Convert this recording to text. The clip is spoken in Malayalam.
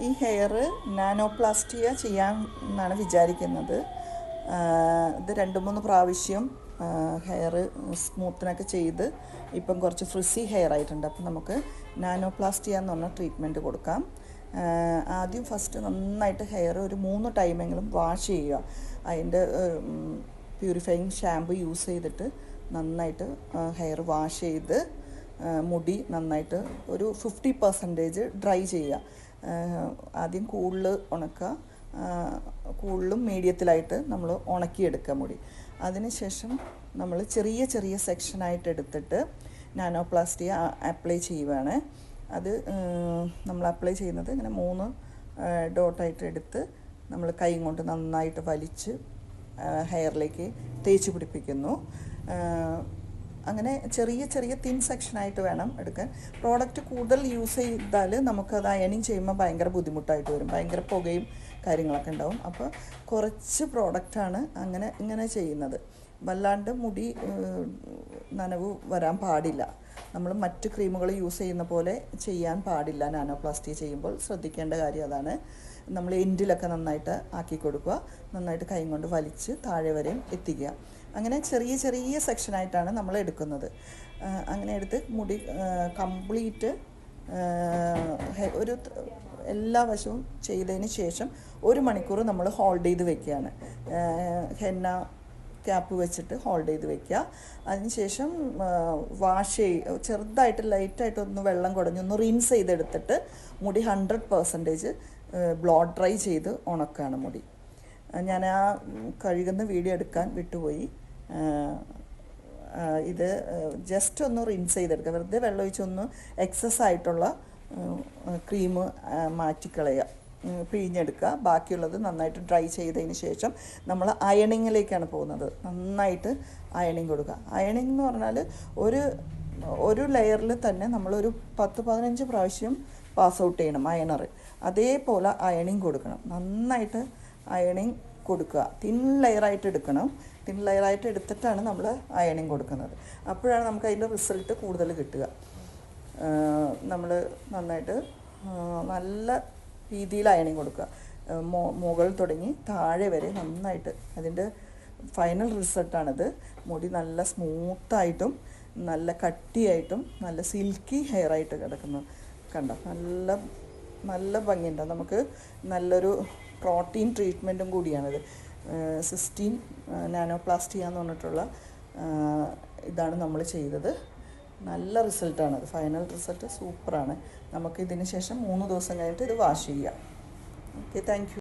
ഈ ഹെയർ നാനോപ്ലാസ്റ്റിയ ചെയ്യാൻ എന്നാണ് വിചാരിക്കുന്നത്. ഇത് 2-3 പ്രാവശ്യം ഹെയർ സ്മൂത്തനൊക്കെ ചെയ്ത് ഇപ്പം കുറച്ച് ഫ്രിസി ഹെയർ ആയിട്ടുണ്ട്. അപ്പം നമുക്ക് നാനോപ്ലാസ്റ്റിയ എന്ന് പറഞ്ഞ ട്രീറ്റ്മെൻറ്റ് കൊടുക്കാം. ആദ്യം ഫസ്റ്റ് നന്നായിട്ട് ഹെയർ ഒരു 3 ടൈമെങ്കിലും വാഷ് ചെയ്യുക. അതിൻ്റെ പ്യൂരിഫയിങ് ഷാമ്പു യൂസ് ചെയ്തിട്ട് നന്നായിട്ട് ഹെയർ വാഷ് ചെയ്ത് മുടി നന്നായിട്ട് ഒരു 50% ഡ്രൈ ചെയ്യുക. ആദ്യം കൂടുതൽ ഉണക്കുക, കൂടുതലും മീഡിയത്തിലായിട്ട് നമ്മൾ ഉണക്കിയെടുക്കുക മുടി. അതിനുശേഷം നമ്മൾ ചെറിയ ചെറിയ സെക്ഷനായിട്ട് എടുത്തിട്ട് നാനോപ്ലാസ്റ്റിയ അപ്ലൈ ചെയ്യുകയാണ്. അത് നമ്മൾ അപ്ലൈ ചെയ്യുന്നത് ഇങ്ങനെ 3 ഡോട്ടായിട്ട് എടുത്ത് നമ്മൾ കൈ കൊണ്ട് നന്നായിട്ട് വലിച്ച് ഹെയറിലേക്ക് തേച്ച് പിടിപ്പിക്കുന്നു. അങ്ങനെ ചെറിയ ചെറിയ തിൻ സെക്ഷനായിട്ട് വേണം എടുക്കാൻ. പ്രോഡക്റ്റ് കൂടുതൽ യൂസ് ചെയ്താൽ നമുക്കത് അയണിങ് ചെയ്യുമ്പോൾ ഭയങ്കര ബുദ്ധിമുട്ടായിട്ട് വരും, ഭയങ്കര പുകയും കാര്യങ്ങളൊക്കെ ഉണ്ടാവും. അപ്പോൾ കുറച്ച് പ്രോഡക്റ്റാണ് ഇങ്ങനെ ചെയ്യുന്നത്. വല്ലാണ്ട് മുടി നനവ് വരാൻ പാടില്ല. നമ്മൾ മറ്റ് ക്രീമുകൾ യൂസ് ചെയ്യുന്ന പോലെ ചെയ്യാൻ പാടില്ല. നാനോപ്ലാസ്റ്റി ചെയ്യുമ്പോൾ ശ്രദ്ധിക്കേണ്ട കാര്യം അതാണ്. നമ്മൾ എൻഡിലൊക്കെ നന്നായിട്ട് ആക്കി കൊടുക്കുക, നന്നായിട്ട് കൈ കൊണ്ട് വലിച്ച് താഴെ വരെയും എത്തിക്കുക. അങ്ങനെ ചെറിയ ചെറിയ സെക്ഷനായിട്ടാണ് നമ്മൾ എടുക്കുന്നത്. അങ്ങനെ എടുത്ത് മുടി കംപ്ലീറ്റ് ഒരു എല്ലാ വശവും ചെയ്തതിന് ശേഷം 1 മണിക്കൂർ നമ്മൾ ഹോൾഡ് ചെയ്ത് വെക്കുകയാണ്. ഹെന്ന ക്യാപ്പ് വെച്ചിട്ട് ഹോൾഡ് ചെയ്ത് വെക്കുക. അതിനുശേഷം വാഷ് ചെറുതായിട്ട് ലൈറ്റായിട്ടൊന്ന് വെള്ളം കുടഞ്ഞൊന്ന് റിൻസ് ചെയ്തെടുത്തിട്ട് മുടി 100% ബ്ലോ ഡ്രൈ ചെയ്ത് ഉണക്കുകയാണ് മുടി. ഞാൻ ആ കഴുകുന്ന വീഡിയോ എടുക്കാൻ വിട്ടുപോയി. ഇത് ജസ്റ്റ് ഒന്ന് റിൻസ് ചെയ്തെടുക്കുക, വെറുതെ വെള്ളം ഒഴിച്ചൊന്ന് എക്സസ് ആയിട്ടുള്ള ക്രീം മാറ്റിക്കളയുക, പിഴിഞ്ഞെടുക്കുക. ബാക്കിയുള്ളത് നന്നായിട്ട് ഡ്രൈ ചെയ്തതിന് ശേഷം നമ്മൾ അയണിങ്ങിലേക്കാണ് പോകുന്നത്. നന്നായിട്ട് അയണിങ് കൊടുക്കുക. അയണിങ് എന്ന് പറഞ്ഞാൽ ഒരു ലെയറിൽ തന്നെ നമ്മളൊരു 10-15 പ്രാവശ്യം പാസ് ഔട്ട് ചെയ്യണം അയണർ. അതേപോലെ അയണിങ് കൊടുക്കണം. നന്നായിട്ട് അയണിങ് കൊടുക്കുക. തിൻ ലെയറായിട്ട് എടുക്കണം. തിൻ ലെയറായിട്ട് എടുത്തിട്ടാണ് നമ്മൾ അയണിങ് കൊടുക്കുന്നത്. അപ്പോഴാണ് നമുക്ക് അതിൻ്റെ റിസൾട്ട് കൂടുതൽ കിട്ടുക. നമ്മൾ നന്നായിട്ട് നല്ല രീതിയിൽ അയണിങ് കൊടുക്കുക. മുകൾ തുടങ്ങി താഴെ വരെ നന്നായിട്ട്. അതിൻ്റെ ഫൈനൽ റിസൾട്ടാണിത്. മുടി നല്ല സ്മൂത്തായിട്ടും നല്ല കട്ടിയായിട്ടും നല്ല സിൽക്കി ഹെയറായിട്ട് കിടക്കുന്നു. കണ്ടോ, നല്ല ഭംഗിയുണ്ടാവും. നമുക്ക് നല്ലൊരു പ്രോട്ടീൻ ട്രീറ്റ്മെൻറ്റും കൂടിയാണിത്. സിസ്റ്റീൻ നാനോപ്ലാസ്റ്റിയ എന്ന് പറഞ്ഞിട്ടുള്ള ഇതാണ് നമ്മൾ ചെയ്തത്. നല്ല റിസൾട്ടാണത്. ഫൈനൽ റിസൾട്ട് സൂപ്പറാണ്. നമുക്ക് ഇതിന് ശേഷം 3 ദിവസം കഴിഞ്ഞിട്ട് ഇത് വാഷ് ചെയ്യാം. Okay, thank you.